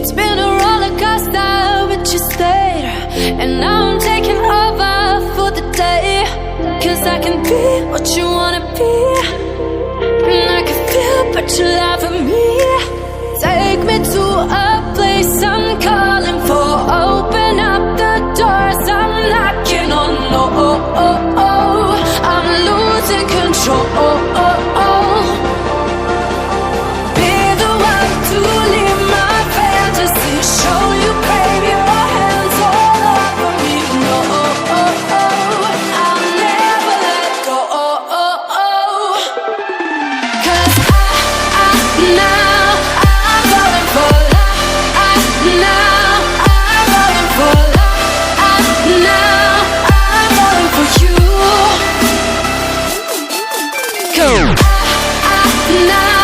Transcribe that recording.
It's been a roller coaster, but you stayed. And now I'm taking over for the day. 'Cause I can be what you wanna be, and I can feel but you lie for me. Take me to a place I'm calling for. Open up the doors I'm knocking on. I'm losing control. Be the one to leave my fantasy. Show you, baby, your hands all over me. No, I'll never let go. 'Cause now I'm falling for love. Now I'm falling for love. Now I'm falling for you. 'Cause now